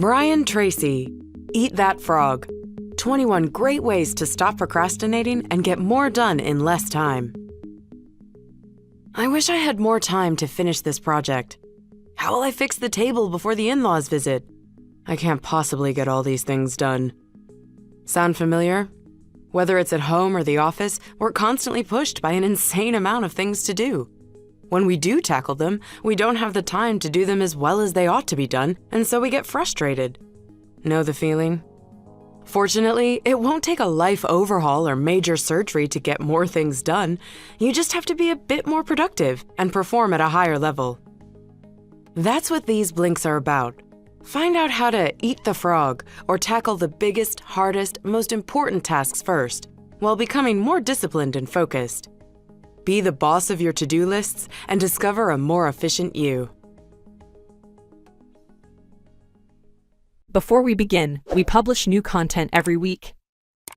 Brian Tracy, Eat That Frog. 21 great ways to stop procrastinating and get more done in less time. I wish I had more time to finish this project. How will I fix the table before the in-laws visit? I can't possibly get all these things done. Sound familiar? Whether it's at home or the office, we're constantly pushed by an insane amount of things to do. When we do tackle them, we don't have the time to do them as well as they ought to be done, and so we get frustrated. Know the feeling? Fortunately, it won't take a life overhaul or major surgery to get more things done. You just have to be a bit more productive and perform at a higher level. That's what these blinks are about. Find out how to eat the frog or tackle the biggest, hardest, most important tasks first, while becoming more disciplined and focused. Be the boss of your to-do lists and discover a more efficient you. Before we begin, we publish new content every week.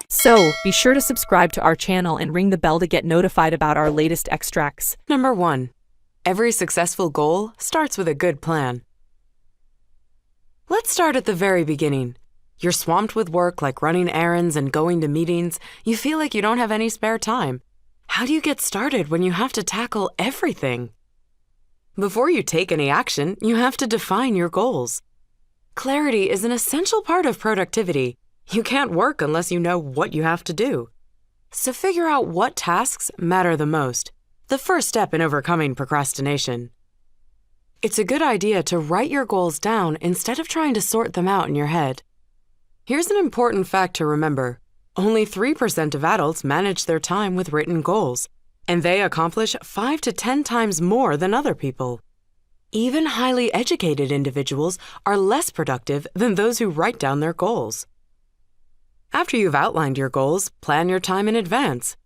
So, be sure to subscribe to our channel and ring the bell to get notified about our latest extracts. Number 1. Every successful goal starts with a good plan. Let's start at the very beginning. You're swamped with work like running errands and going to meetings. You feel like you don't have any spare time. How do you get started when you have to tackle everything? Before you take any action, you have to define your goals. Clarity is an essential part of productivity. You can't work unless you know what you have to do. So figure out what tasks matter the most, the first step in overcoming procrastination. It's a good idea to write your goals down instead of trying to sort them out in your head. Here's an important fact to remember. Only 3% of adults manage their time with written goals, and they accomplish 5 to 10 times more than other people. Even highly educated individuals are less productive than those who write down their goals. After you've outlined your goals, plan your time in advance.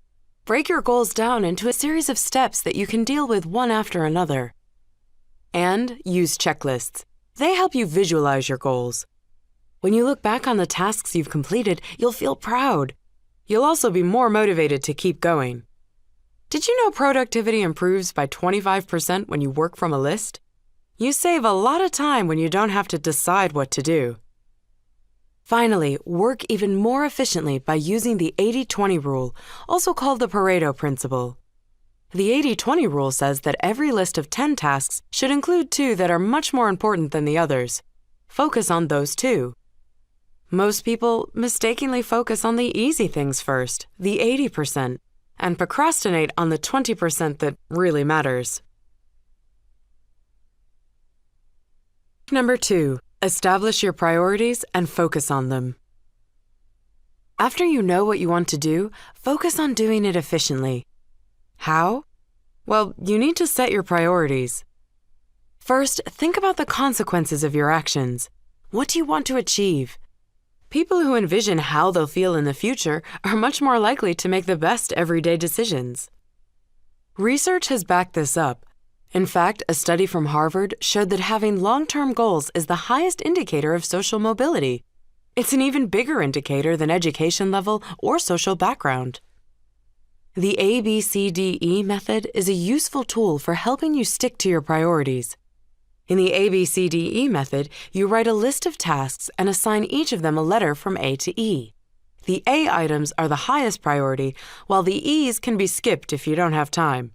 Break your goals down into a series of steps that you can deal with one after another. And use checklists. They help you visualize your goals. When you look back on the tasks you've completed, you'll feel proud. You'll also be more motivated to keep going. Did you know productivity improves by 25% when you work from a list? You save a lot of time when you don't have to decide what to do. Finally, work even more efficiently by using the 80-20 rule, also called the Pareto principle. The 80-20 rule says that every list of 10 tasks should include 2 that are much more important than the others. Focus on those 2. Most people mistakenly focus on the easy things first, the 80%, and procrastinate on the 20% that really matters. Number 2. Establish your priorities and focus on them. After you know what you want to do, focus on doing it efficiently. How? Well, you need to set your priorities. First, think about the consequences of your actions. What do you want to achieve? People who envision how they'll feel in the future are much more likely to make the best everyday decisions. Research has backed this up. In fact, a study from Harvard showed that having long-term goals is the highest indicator of social mobility. It's an even bigger indicator than education level or social background. The ABCDE Method is a useful tool for helping you stick to your priorities. In the ABCDE Method, you write a list of tasks and assign each of them a letter from A to E. The A items are the highest priority, while the E's can be skipped if you don't have time.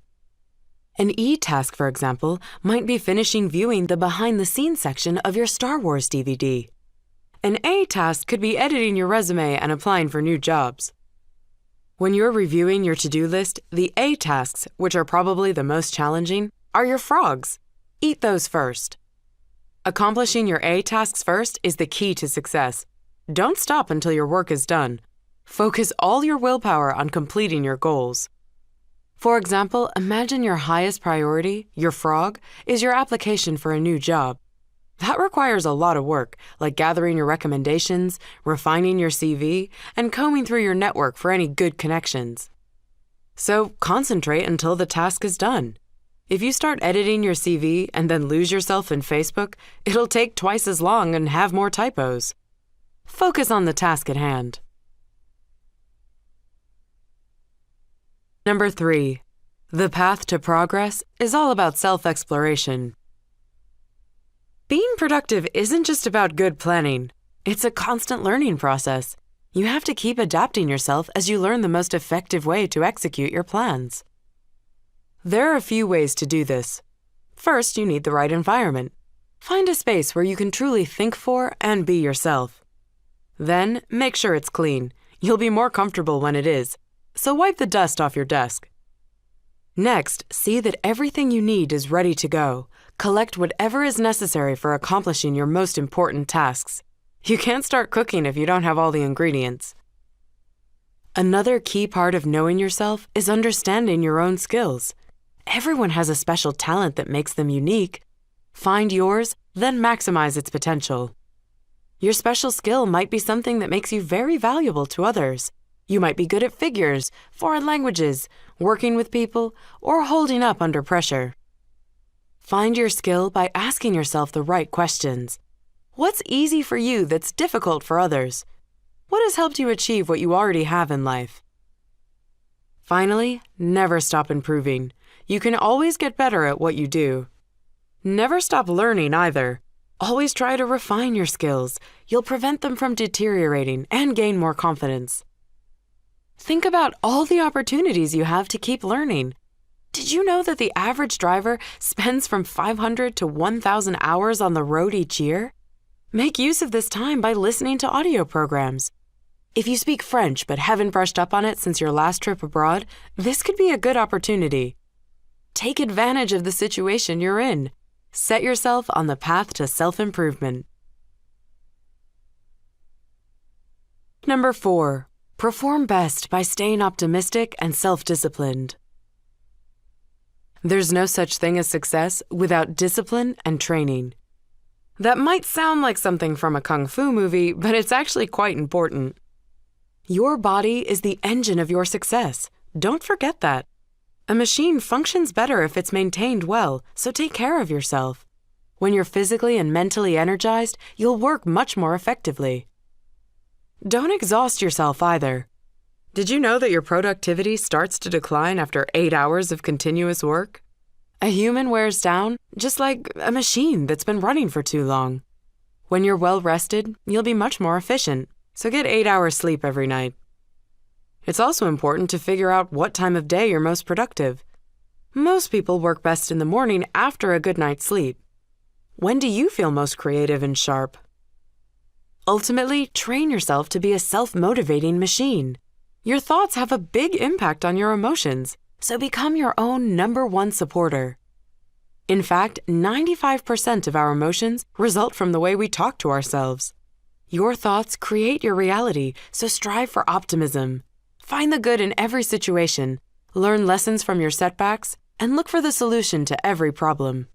An E task, for example, might be finishing viewing the behind-the-scenes section of your Star Wars DVD. An A task could be editing your resume and applying for new jobs. When you're reviewing your to-do list, the A tasks, which are probably the most challenging, are your frogs. Eat those first. Accomplishing your A tasks first is the key to success. Don't stop until your work is done. Focus all your willpower on completing your goals. For example, imagine your highest priority, your frog, is your application for a new job. That requires a lot of work, like gathering your recommendations, refining your CV, and combing through your network for any good connections. So concentrate until the task is done. If you start editing your CV and then lose yourself in Facebook, it'll take twice as long and have more typos. Focus on the task at hand. Number 3. The path to progress is all about self-exploration. Being productive isn't just about good planning. It's a constant learning process. You have to keep adapting yourself as you learn the most effective way to execute your plans. There are a few ways to do this. First, you need the right environment. Find a space where you can truly think for and be yourself. Then, make sure it's clean. You'll be more comfortable when it is, so wipe the dust off your desk. Next, see that everything you need is ready to go. Collect whatever is necessary for accomplishing your most important tasks. You can't start cooking if you don't have all the ingredients. Another key part of knowing yourself is understanding your own skills. Everyone has a special talent that makes them unique. Find yours, then maximize its potential. Your special skill might be something that makes you very valuable to others. You might be good at figures, foreign languages, working with people, or holding up under pressure. Find your skill by asking yourself the right questions. What's easy for you that's difficult for others? What has helped you achieve what you already have in life? Finally, never stop improving. You can always get better at what you do. Never stop learning either. Always try to refine your skills. You'll prevent them from deteriorating and gain more confidence. Think about all the opportunities you have to keep learning. Did you know that the average driver spends from 500 to 1,000 hours on the road each year? Make use of this time by listening to audio programs. If you speak French but haven't brushed up on it since your last trip abroad, this could be a good opportunity. Take advantage of the situation you're in. Set yourself on the path to self-improvement. Number 4. Perform best by staying optimistic and self-disciplined. There's no such thing as success without discipline and training. That might sound like something from a kung fu movie, but it's actually quite important. Your body is the engine of your success. Don't forget that. A machine functions better if it's maintained well, so take care of yourself. When you're physically and mentally energized, you'll work much more effectively. Don't exhaust yourself either. Did you know that your productivity starts to decline after 8 hours of continuous work? A human wears down just like a machine that's been running for too long. When you're well rested, you'll be much more efficient, so get 8 hours sleep every night. It's also important to figure out what time of day you're most productive. Most people work best in the morning after a good night's sleep. When do you feel most creative and sharp? Ultimately, train yourself to be a self-motivating machine. Your thoughts have a big impact on your emotions, so become your own #1 supporter. In fact, 95% of our emotions result from the way we talk to ourselves. Your thoughts create your reality, so strive for optimism. Find the good in every situation, learn lessons from your setbacks, and look for the solution to every problem.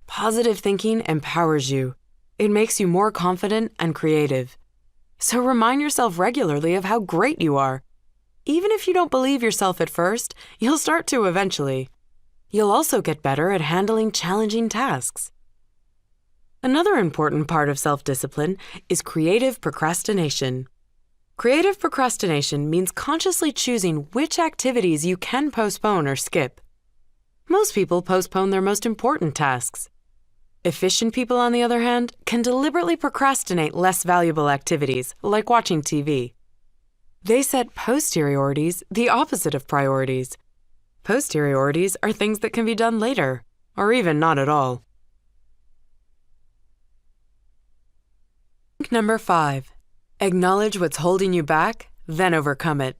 Positive thinking empowers you. It makes you more confident and creative. So remind yourself regularly of how great you are. Even if you don't believe yourself at first, you'll start to eventually. You'll also get better at handling challenging tasks. Another important part of self-discipline is creative procrastination. Creative procrastination means consciously choosing which activities you can postpone or skip. Most people postpone their most important tasks. Efficient people, on the other hand, can deliberately procrastinate less valuable activities, like watching TV. They set posteriorities, the opposite of priorities. Posteriorities are things that can be done later, or even not at all. Number 5. Acknowledge what's holding you back, then overcome it.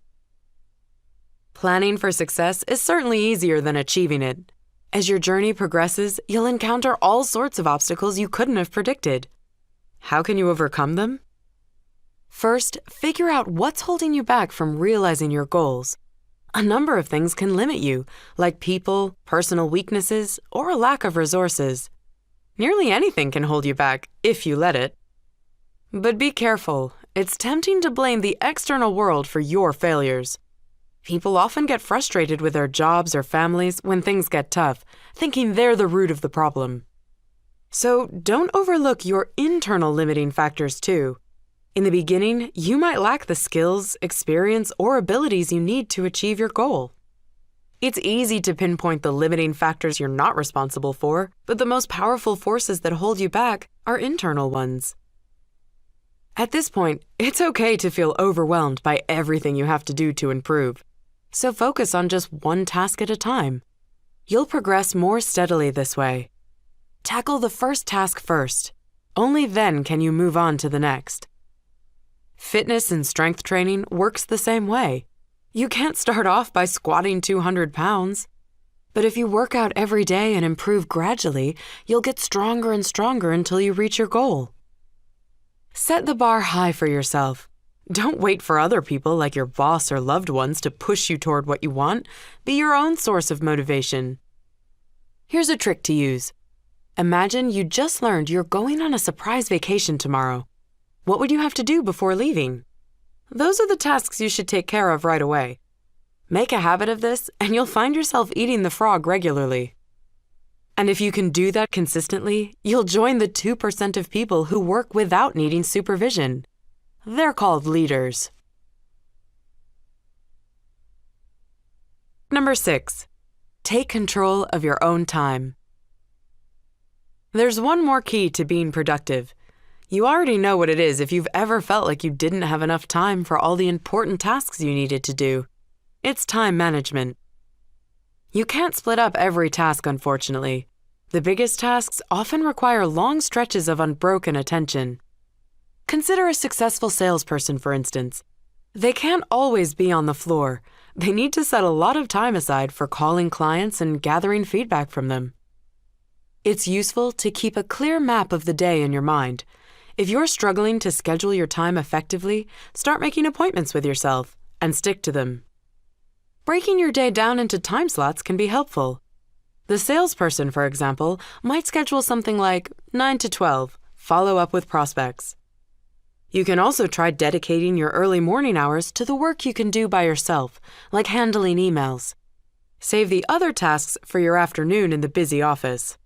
Planning for success is certainly easier than achieving it. As your journey progresses, you'll encounter all sorts of obstacles you couldn't have predicted. How can you overcome them? First, figure out what's holding you back from realizing your goals. A number of things can limit you, like people, personal weaknesses, or a lack of resources. Nearly anything can hold you back, if you let it. But be careful. It's tempting to blame the external world for your failures. People often get frustrated with their jobs or families when things get tough, thinking they're the root of the problem. So don't overlook your internal limiting factors too. In the beginning, you might lack the skills, experience, or abilities you need to achieve your goal. It's easy to pinpoint the limiting factors you're not responsible for, but the most powerful forces that hold you back are internal ones. At this point, it's okay to feel overwhelmed by everything you have to do to improve. So focus on just one task at a time. You'll progress more steadily this way. Tackle the first task first. Only then can you move on to the next. Fitness and strength training works the same way. You can't start off by squatting 200 pounds. But if you work out every day and improve gradually, you'll get stronger and stronger until you reach your goal. Set the bar high for yourself. Don't wait for other people like your boss or loved ones to push you toward what you want. Be your own source of motivation. Here's a trick to use. Imagine you just learned you're going on a surprise vacation tomorrow. What would you have to do before leaving? Those are the tasks you should take care of right away. Make a habit of this, and you'll find yourself eating the frog regularly. And if you can do that consistently, you'll join the 2% of people who work without needing supervision. They're called leaders. Number 6. Take control of your own time. There's one more key to being productive. You already know what it is if you've ever felt like you didn't have enough time for all the important tasks you needed to do. It's time management. You can't split up every task, unfortunately. The biggest tasks often require long stretches of unbroken attention. Consider a successful salesperson, for instance. They can't always be on the floor. They need to set a lot of time aside for calling clients and gathering feedback from them. It's useful to keep a clear map of the day in your mind. If you're struggling to schedule your time effectively, start making appointments with yourself and stick to them. Breaking your day down into time slots can be helpful. The salesperson, for example, might schedule something like 9 to 12, follow up with prospects. You can also try dedicating your early morning hours to the work you can do by yourself, like handling emails. Save the other tasks for your afternoon in the busy office.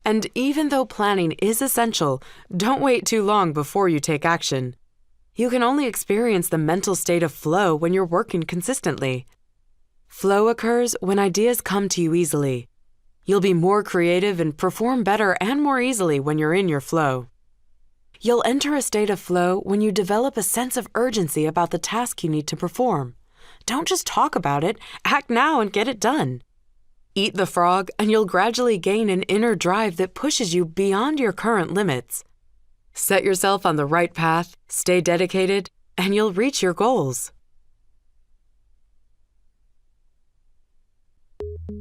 And even though planning is essential, don't wait too long before you take action. You can only experience the mental state of flow when you're working consistently. Flow occurs when ideas come to you easily. You'll be more creative and perform better and more easily when you're in your flow. You'll enter a state of flow when you develop a sense of urgency about the task you need to perform. Don't just talk about it, act now and get it done. Eat the frog, and you'll gradually gain an inner drive that pushes you beyond your current limits. Set yourself on the right path, stay dedicated, and you'll reach your goals.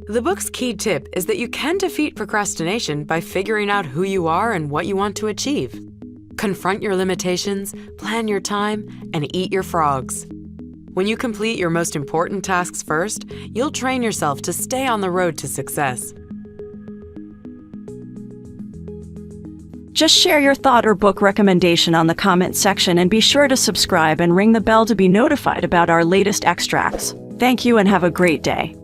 The book's key tip is that you can defeat procrastination by figuring out who you are and what you want to achieve. Confront your limitations, plan your time, and eat your frogs. When you complete your most important tasks first, you'll train yourself to stay on the road to success. Just share your thought or book recommendation on the comment section and be sure to subscribe and ring the bell to be notified about our latest extracts. Thank you and have a great day.